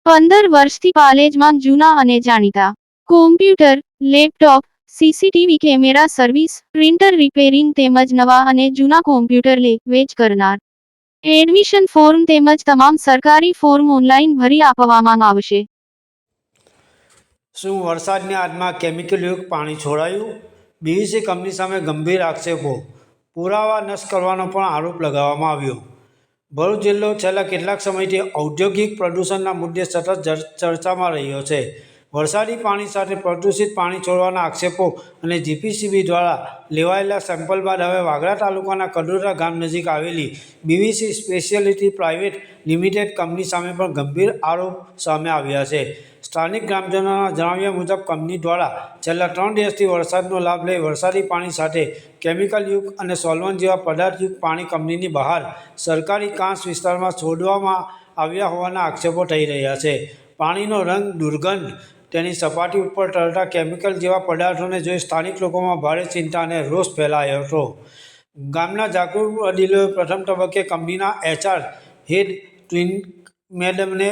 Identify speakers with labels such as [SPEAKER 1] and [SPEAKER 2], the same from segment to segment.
[SPEAKER 1] 15 વર્ષથી પાલેજમાં જૂના અને જાણીતા computer, laptop, CCTV camera service, printer repairing તેમજ નવા અને જૂના કોમ્પ્યુટર લે વેચ કરનાર. એડમિશન ફોર્મ તેમજ તમામ સરકારી ફોર્મ ઓનલાઈન ભરી આપવામાં આવશે.
[SPEAKER 2] શું વરસાદની આડમાં કેમિકલયુક્ત પાણી છોડાયું? બીવીસી કંપની સામે ગંભીર આક્ષેપો, પુરાવા નષ્ટ કરવાનો પણ આરોપ લગાવવામાં આવ્યો. ભરૂચ જિલ્લો છેલ્લા કેટલાક સમયથી ઔદ્યોગિક પ્રદૂષણના મુદ્દે સતત ચર્ચામાં રહ્યો છે. વરસાદી પાણી સાથે પ્રદૂષિત પાણી છોડવાના આક્ષેપો અને જીપીસીબી દ્વારા લેવાયેલા સેમ્પલ બાદ હવે વાગરા તાલુકાના કડોદરા ગામ નજીક આવેલી બીવીસી સ્પેશિયાલિટી પ્રાઇવેટ લિમિટેડ કંપની સામે પણ ગંભીર આરોપ સામે આવ્યા છે. સ્થાનિક ગ્રામજનોના જણાવ્યા મુજબ કંપની દ્વારા છેલ્લા 3 દિવસથી વરસાદનો લાભ લઈ વરસાદી પાણી સાથે કેમિકલયુક્ત અને સોલ્વન્ટ જેવા પદાર્થયુક્ત પાણી કંપનીની બહાર સરકારી કાંસ વિસ્તારમાં છોડવામાં આવ્યા હોવાના આક્ષેપો થઈ રહ્યા છે. પાણીનો રંગ, દુર્ગંધ, તેની સપાટી ઉપર તરતા કેમિકલ જેવા પદાર્થોને જોઈ સ્થાનિક લોકોમાં ભારે ચિંતા અને રોષ ફેલાયો હતો. ગામના જાગૃત વડીલોએ પ્રથમ તબક્કે કંપનીના HR હેડ ટ્વિન મેડમને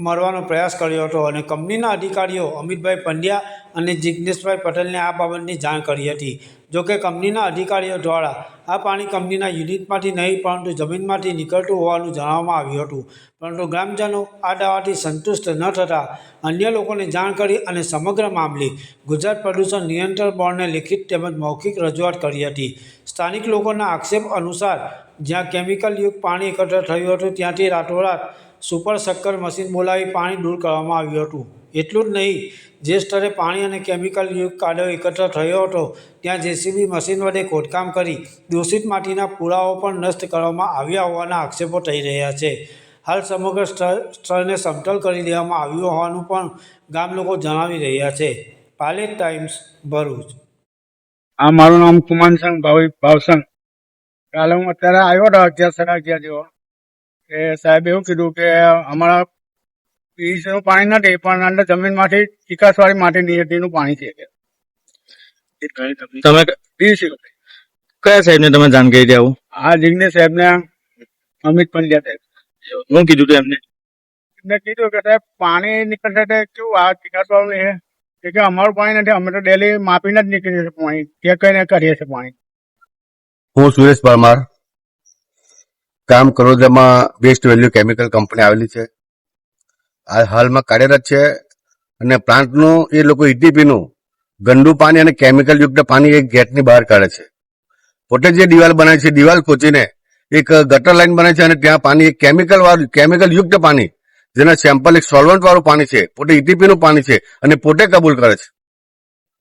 [SPEAKER 2] મળવાનો પ્રયાસ કર્યો હતો અને કંપનીના અધિકારીઓ અમિતભાઈ પંડ્યા અને જિજ્ઞેશભાઈ પટેલને આ બાબતની જાણ કરી હતી. જોકે કંપનીના અધિકારીઓ દ્વારા આ પાણી કંપનીના યુનિટમાંથી નહીં પરંતુ જમીનમાંથી નીકળતું હોવાનું જણાવવામાં આવ્યું હતું. પરંતુ ગ્રામજનો આ દાવાથી સંતુષ્ટ ન થતાં અન્ય લોકોને જાણ કરી અને સમગ્ર મામલે ગુજરાત પ્રદૂષણ નિયંત્રણ બોર્ડને લેખિત તેમજ મૌખિક રજૂઆત કરી હતી. સ્થાનિક લોકોના આક્ષેપ અનુસાર જ્યાં કેમિકલયુક્ત પાણી એકત્ર થયું હતું ત્યાંથી રાતોરાત સુપર શક્કર મશીન બોલાવી પાણી દૂર કરવામાં આવ્યું હતું. એટલું જ નહીં, જે સ્થળે પાણી અને કેમિકલયુક્ત કાદવ એકત્ર થયો હતો ત્યાં જેસીબી મશીન વડે ખોદકામ કરી દૂષિત માટીના પુરાવાઓ પણ નષ્ટ કરવામાં આવ્યા હોવાના આક્ષેપો થઈ રહ્યા છે. હાલ સમગ્ર સ્થળને સમતલ કરી દેવામાં આવ્યું હોવાનું પણ ગામ લોકો જણાવી રહ્યા છે. પાલેજ ટાઈમ્સ, ભરૂચ.
[SPEAKER 3] મારું નામ કુમાનસંગ ભાવસંગ. કાલે હું અત્યારે આવ્યો હતો 11:30 જેવો. કે સાહેબ એવું કીધું કે અમારા પીવીસીનું પાણી નથી પણ અંદર જમીનમાંથી ચીકાસવાળી માટી નીચેનું પાણી છે.
[SPEAKER 4] તમે
[SPEAKER 3] પીવીસી
[SPEAKER 4] કયા સાહેબને તમે જાણ કરી દે આવું?
[SPEAKER 3] આ જિગ્નેશ સાહેબને, અમિત પંડ્યા સાહેબ.
[SPEAKER 4] શું કીધું હતું એમને?
[SPEAKER 3] એમને કીધું કે સાહેબ પાણી નીકળશે તે કેવું આ ચીકાસવાળું છે કે અમારું પાણી નથી, અમે તો ડેલી માપીને જ નીકળીએ છીએ પાણી, ચેક કરીને કરીએ છીએ પાણી.
[SPEAKER 5] હું સુરેશ પરમાર, ગામ કરોદરામાં વેસ્ટ વેલ્યુ કેમિકલ કંપની આવેલી છે. આ હાલમાં કાર્યરત છે અને પ્લાન્ટનું એ લોકો ઈટીપીનું ગંદુ પાણી અને કેમિકલયુક્ત પાણી એક ગેટની બહાર કાઢે છે. પોતે જે દિવાલ બનાવે છે, દિવાલ ખોચીને એક ગટર લાઈન બનાવે છે અને ત્યાં પાણી એક કેમિકલયુક્ત પાણી જેના સેમ્પલ એક સોલ્વન્ટ વાળું પાણી છે, પોતે ઈટીપીનું પાણી છે અને પોતે કબૂલ કરે છે.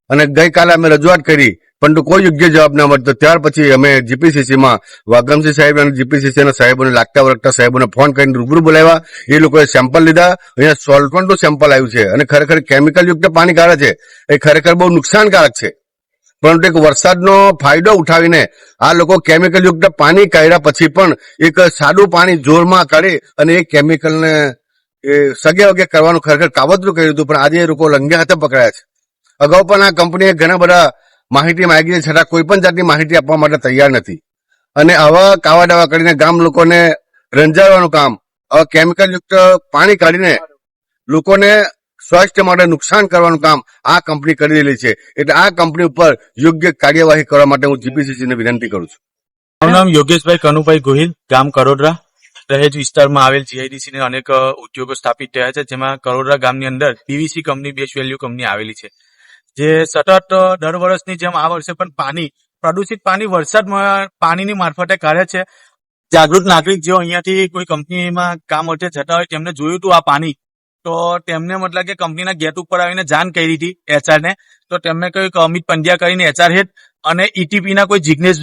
[SPEAKER 5] અને ગઈકાલે અમે રજૂઆત કરી પરંતુ કોઈ યોગ્ય જવાબ ન મળતો. ત્યાર પછી અમે જીપીસીસીમાં વાગમસિંહ સાહેબ અને જીપીસીસીના સાહેબોને લાગતા વળગતા સાહેબોને ફોન કરીને રૂબરૂ બોલાવ્યા. એ લોકોએ સેમ્પલ લીધા. અહીંયા સોલ્વન્ટનું સેમ્પલ આવ્યું છે અને ખરેખર કેમિકલયુક્ત પાણી કાઢે છે. એ ખરેખર બહુ નુકસાનકારક છે. પરંતુ એક વરસાદનો ફાયદો ઉઠાવીને આ લોકો કેમિકલયુક્ત પાણી કાઢ્યા પછી પણ એક સાદું પાણી જોરમાં કાઢી અને એ કેમિકલને સગે વગે કરવાનું ખરેખર કાવતરું કર્યું હતું. પણ આજે એ લોકો રંગે હાથે પકડાયા છે. અગાઉ પણ આ કંપનીએ ઘણા બધા માહિતી માંગી છે છતાં કોઈ પણ જાતની માહિતી આપવા માટે તૈયાર નથી. અને આવા કાવા દાવા કરીને ગામ લોકોને રંજાડવાનું કામ, આવા કેમિકલયુક્ત પાણી કાઢીને લોકોને સ્વાસ્થ્ય માટે નુકસાન કરવાનું કામ આ કંપની કરી રહેલી છે. એટલે આ કંપની ઉપર યોગ્ય કાર્યવાહી કરવા માટે હું જીપીસીસીને વિનંતી કરું છું.
[SPEAKER 4] મારું નામ યોગેશભાઈ કનુભાઈ ગોહિલ, ગામ કરોદરા. દહેજ વિસ્તારમાં આવેલ જીઆઈડીસી ને અનેક ઉદ્યોગો સ્થાપિત થયા છે, જેમાં કરોદરા ગામની અંદર PVC company, best value company આવેલી છે, જે સતત દર વર્ષની જેમ આ વર્ષે પણ પ્રદૂષિત પાણી વરસાદમાં પાણીની મારફતે કાઢે છે. જાગૃત નાગરિક જેઓ અહીંયાથી કોઈ કંપનીમાં કામ અર્થે જતા હોય તેમને જોયું હતું આ પાણી, તો તેમને મતલબ કે કંપનીના ગેટ ઉપર આવીને જાણ કરી હતી HR ને. તો તેમને કહ્યું કે અમિત પંડ્યા કરીને HR હેડ અને ઈટીપી ના કોઈ જિગ્નેશ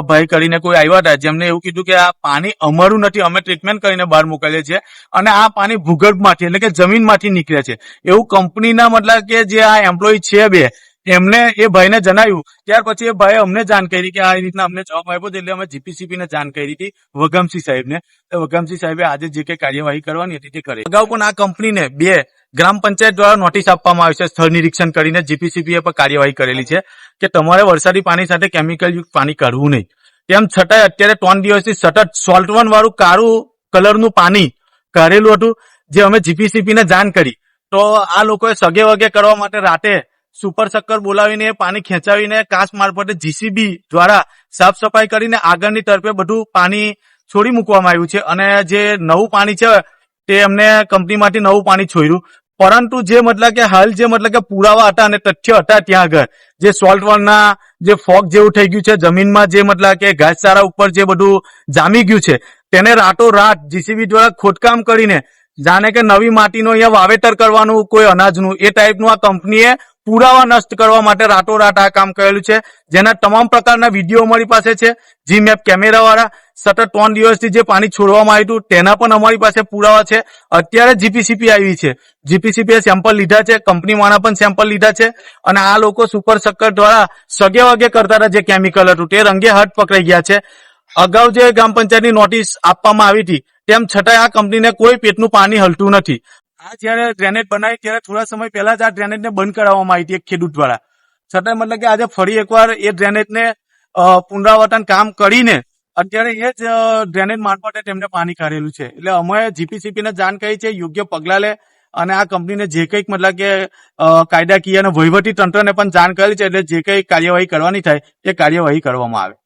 [SPEAKER 4] ભાઈ કરીને કોઈ આવ્યા હતા, જેમને એવું કીધું કે આ પાણી અમારું નથી, અમે ટ્રીટમેન્ટ કરીને બહાર મોકલીએ છીએ અને આ પાણી ભૂગર્ભમાંથી એટલે કે જમીનમાંથી નીકળે છે એવું કંપનીના મતલબ કે જે આ એમ્પ્લોય છે બે એમને એ ભાઈને જણાવ્યું. ત્યાર પછી એ ભાઈએ અમને જાણ કરી કે આ રીતના અમને જવાબ આપ્યો, એટલે અમે જીપીસીબી ને જાણ કરી હતી વગમસિંહ સાહેબને. વગમસિંહ સાહેબે આજે જે કઈ કાર્યવાહી કરવાની હતી તે કરી. અગાઉ પણ આ કંપનીને 2 ગ્રામ પંચાયત દ્વારા નોટિસ આપવામાં આવી છે, સ્થળ નિરીક્ષણ કરીને જીપીસીબીએ પર કાર્યવાહી કરેલી છે કે તમારે વરસાદી પાણી સાથે કેમિકલયુક્ત પાણી કાઢવું નહીં. તેમ છતાંય અત્યારે 3 દિવસથી સતત સોલ્ટવન વાળું કાળું કલરનું પાણી કાઢેલું હતું, જે અમે જીપીસીપી ને જાણ કરી તો આ લોકોએ સગે વગે કરવા માટે રાતે સુપર શક્કર બોલાવીને પાણી ખેંચાવીને કાચ મારફતે જીસીબી દ્વારા સાફ સફાઈ કરીને આગળની તરફે બધું પાણી છોડી મૂકવામાં આવ્યું છે અને જે નવું પાણી છે તે એમને કંપનીમાંથી નવું પાણી છોડ્યું. પરંતુ જે મતલબ કે હાલ જે મતલબ કે પુરાવા હતા અને તથ્ય હતા ત્યાં આગળ જે સોલ્ટ વોલના જે ફોગ જેવું થઈ ગયું છે જમીનમાં, જે મતલબ કે ઘાસચારા ઉપર જે બધું જામી ગયું છે તેને રાતોરાત જીસીબી દ્વારા ખોદકામ કરીને જાણે કે નવી માટીનું અહીંયા વાવેતર કરવાનું કોઈ અનાજનું એ ટાઈપનું આ કંપનીએ પુરાવા નષ્ટ કરવા માટે રાતોરાત આ કામ કરેલું છે, જેના તમામ પ્રકારના વિડીયો અમારી પાસે છે. જી મેપ કેમેરા વાળા સતત 3 દિવસથી જે પાણી છોડવામાં આવ્યું હતું તેના પણ અમારી પાસે પુરાવા છે. અત્યારે જીપીસીપી આવી છે, જીપીસીપી સેમ્પલ લીધા છે, કંપનીવાળા પણ સેમ્પલ લીધા છે અને આ લોકો સુપર શક્કર દ્વારા સગે વગે કરતા હતા જે કેમિકલ હતું તે રંગે હાથ પકડાઈ ગયા છે. અગાઉ જે ગ્રામ પંચાયતની નોટિસ આપવામાં આવી હતી તેમ છતાંય આ કંપનીને કોઈ પેટનું પાણી હલતું નથી. આ જયારે ડ્રેનેજ બનાવી ત્યારે થોડા સમય પહેલા જ આ ડ્રેનેજને બંધ કરાવવામાં આવી હતી એક ખેડૂત દ્વારા, છતાંય મતલબ કે આજે ફરી એકવાર એ ડ્રેનેજને પુનરાવર્તન કામ કરીને અત્યારે એ જ ડ્રેનેજ મારફતે તેમને પાણી કાઢેલું છે. એટલે અમે જીપીસીપી ને જાણ કરી છે, યોગ્ય પગલાં લે અને આ કંપનીને જે કંઈક મતલબ કે કાયદાકીય અને વહીવટી તંત્રને પણ જાણ કરેલી છે, એટલે જે કંઈ કાર્યવાહી કરવાની થાય એ કાર્યવાહી કરવામાં આવે.